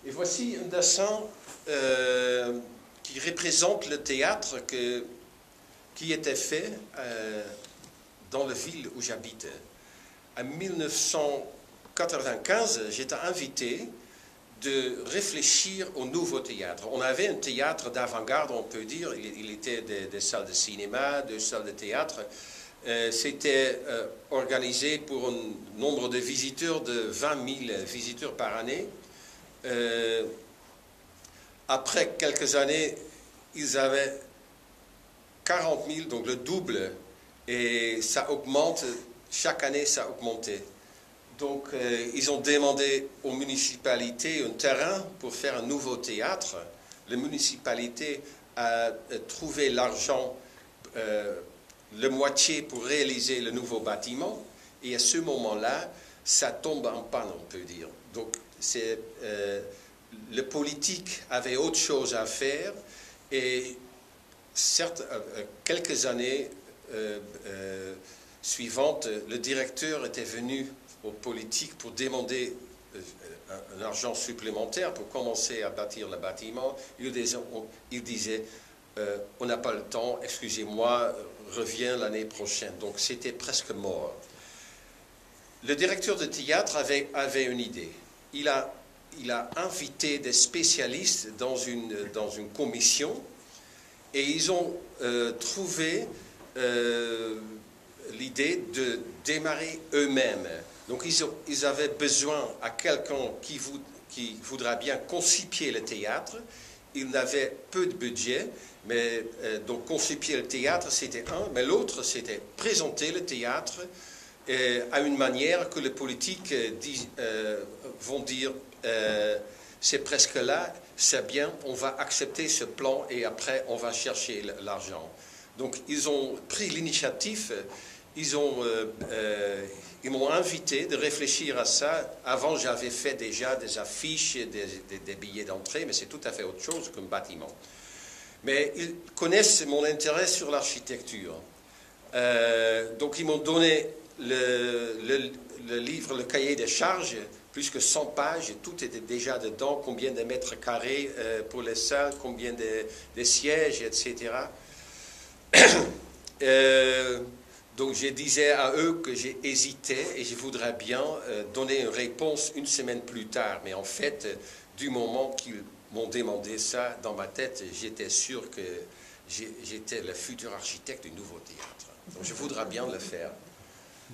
Et voici un dessin qui représente le théâtre qui était fait dans la ville où j'habite. En 1995, j'étais invité de réfléchir au nouveau théâtre. On avait un théâtre d'avant-garde, on peut dire. Il était des salles de cinéma, des salles de théâtre. C'était organisé pour un nombre de visiteurs de 20 000 visiteurs par année. Après quelques années, ils avaient 40 000, donc le double, et ça augmente, chaque année ça augmentait. Donc ils ont demandé aux municipalités un terrain pour faire un nouveau théâtre. La municipalité a trouvé l'argent, la moitié pour réaliser le nouveau bâtiment, et à ce moment-là, ça tombe en panne, on peut dire. Donc le politique avait autre chose à faire, et certes, quelques années suivantes, le directeur était venu aux politiques pour demander un argent supplémentaire pour commencer à bâtir le bâtiment. Il disait on n'a pas le temps, excusez-moi, reviens l'année prochaine. Donc c'était presque mort. Le directeur de théâtre avait une idée. Il a invité des spécialistes dans une commission, et ils ont trouvé l'idée de démarrer eux-mêmes. Donc ils avaient besoin à quelqu'un qui voudra bien concipier le théâtre. Ils n'avaient peu de budget, mais donc concipier le théâtre, c'était un, mais l'autre, c'était présenter le théâtre à une manière que les politiques vont dire c'est presque là, c'est bien, on va accepter ce plan et après on va chercher l'argent. Donc ils ont pris l'initiative, ils m'ont invité de réfléchir à ça. Avant, j'avais fait déjà des affiches, des billets d'entrée, mais c'est tout à fait autre chose qu'un bâtiment. Mais ils connaissent mon intérêt sur l'architecture. Donc ils m'ont donné le livre, le cahier des charges, plus que 100 pages, et tout était déjà dedans, combien de mètres carrés pour les salles, combien de sièges, etc. Donc je disais à eux que j'ai hésité et je voudrais bien donner une réponse une semaine plus tard. Mais en fait, du moment qu'ils m'ont demandé ça, dans ma tête, j'étais sûr que j'étais le futur architecte du nouveau théâtre. Donc je voudrais bien le faire.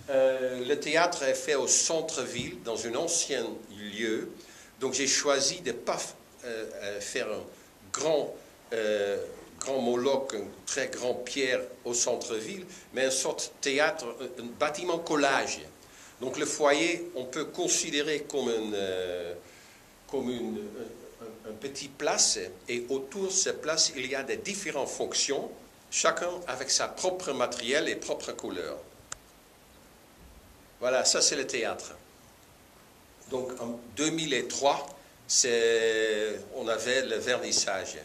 Le théâtre est fait au centre-ville, dans un ancien lieu. Donc j'ai choisi de ne pas faire un grand moloch, une très grande pierre au centre-ville, mais une sorte de théâtre, un bâtiment collage. Donc le foyer, on peut considérer comme un petit place, et autour de cette place, il y a des différentes fonctions, chacun avec sa propre matériel et propre couleur. Voilà, ça c'est le théâtre. Donc en 2003, on avait le vernissage.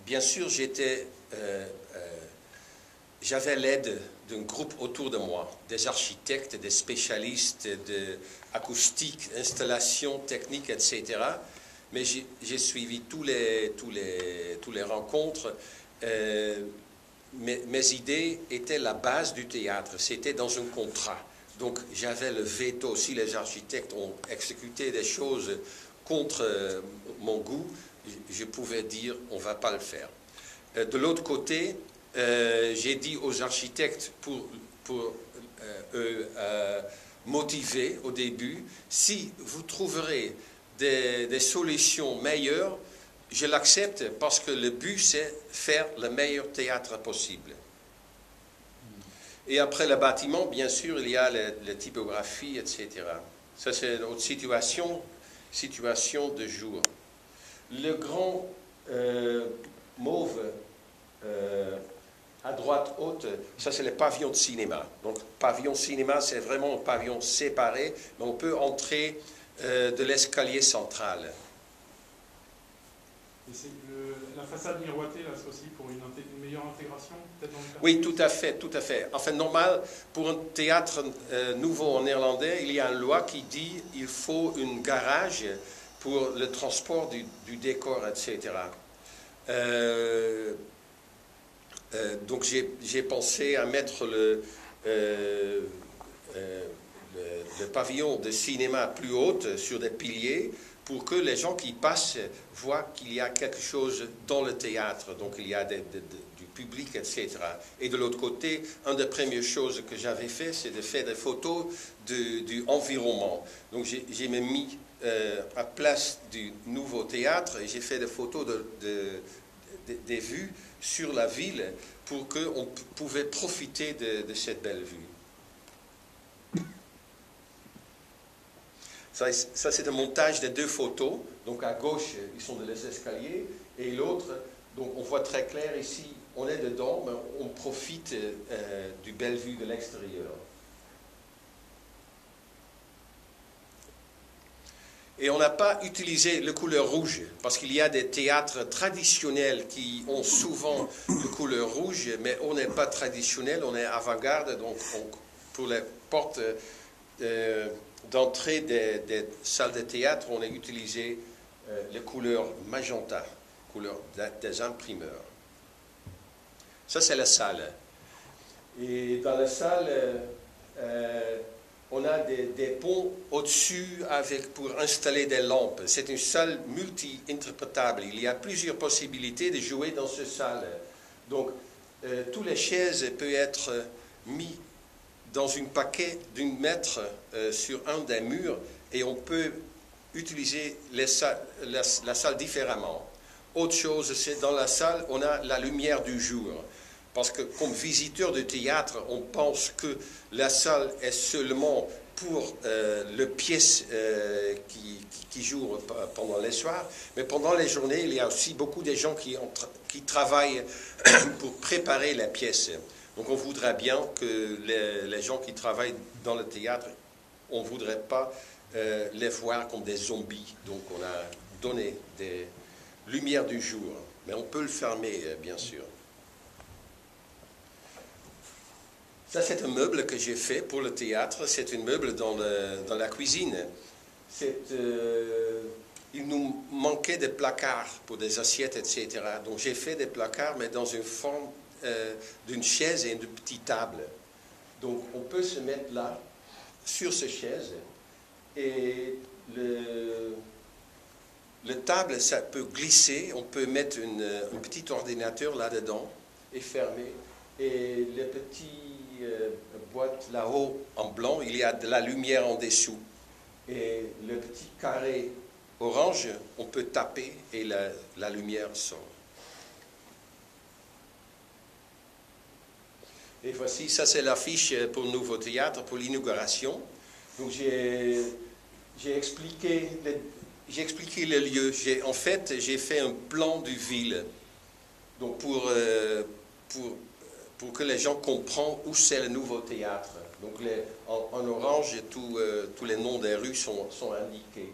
Bien sûr, j'avais l'aide d'un groupe autour de moi, des architectes, des spécialistes d'acoustique, installation, technique, etc. Mais j'ai suivi tous les rencontres. Mes idées étaient la base du théâtre, c'était dans un contrat. Donc j'avais le veto. Si les architectes ont exécuté des choses contre mon goût, je pouvais dire on ne va pas le faire. De l'autre côté, j'ai dit aux architectes pour motiver au début, si vous trouverez des solutions meilleures, je l'accepte parce que le but c'est faire le meilleur théâtre possible. Et après le bâtiment, bien sûr, il y a la typographie, etc. Ça c'est notre situation de jour. Le grand mauve à droite haute, ça c'est le pavillon de cinéma. Donc pavillon cinéma, c'est vraiment un pavillon séparé, mais on peut entrer de l'escalier central. Et c'est la façade miroitée, là, c'est aussi pour une meilleure intégration, peut-être dans le quartier? Oui, tout à fait, tout à fait. Enfin, normal, pour un théâtre nouveau en néerlandais, il y a une loi qui dit qu'il faut une garage pour le transport du décor, etc. Donc j'ai pensé à mettre le pavillon de cinéma plus haut sur des piliers pour que les gens qui passent voient qu'il y a quelque chose dans le théâtre. Donc il y a du public, etc. Et de l'autre côté, une des premières choses que j'avais fait, c'est de faire des photos du environnement. Donc j'ai mis à place du nouveau théâtre et j'ai fait des photos des vues sur la ville pour qu'on pouvait profiter de cette belle vue. Ça c'est un montage des deux photos. Donc à gauche, ils sont les escaliers et l'autre, donc on voit très clair ici, on est dedans, mais on profite du belle vue de l'extérieur. Et on n'a pas utilisé la couleur rouge, parce qu'il y a des théâtres traditionnels qui ont souvent la couleur rouge, mais on n'est pas traditionnel, on est avant-garde, donc pour les portes d'entrée des salles de théâtre, on a utilisé les couleurs magenta, couleur des imprimeurs. Ça, c'est la salle. Et dans la salle, on a des ponts au-dessus pour installer des lampes. C'est une salle multi-interprétable. Il y a plusieurs possibilités de jouer dans cette salle. Donc, toutes les chaises peuvent être mises dans un paquet d'1 mètre sur un des murs et on peut utiliser la salle différemment. Autre chose, c'est dans la salle, on a la lumière du jour. Parce que comme visiteur de théâtre, on pense que la salle est seulement pour les pièces qui jouent pendant les soirs. Mais pendant les journées, il y a aussi beaucoup de gens qui travaillent pour préparer les pièces. Donc on voudrait bien que les gens qui travaillent dans le théâtre, on ne voudrait pas les voir comme des zombies. Donc on a donné des lumières du jour. Mais on peut le fermer, bien sûr. Ça, c'est un meuble que j'ai fait pour le théâtre. C'est un meuble dans la cuisine. Il nous manquait des placards pour des assiettes, etc. Donc j'ai fait des placards, mais dans une forme d'une chaise et une petite table. Donc on peut se mettre là, sur cette chaise, et le table, ça peut glisser. On peut mettre un petit ordinateur là-dedans et fermer. Et les petits boîte là-haut en blanc, il y a de la lumière en dessous. Et le petit carré orange, on peut taper et la lumière sort. Et voici, ça c'est l'affiche pour le nouveau théâtre, pour l'inauguration. Donc j'ai expliqué le lieu. En fait, j'ai fait un plan du ville. Donc pour que les gens comprennent où c'est le nouveau théâtre. Donc en orange, tous les noms des rues sont indiqués.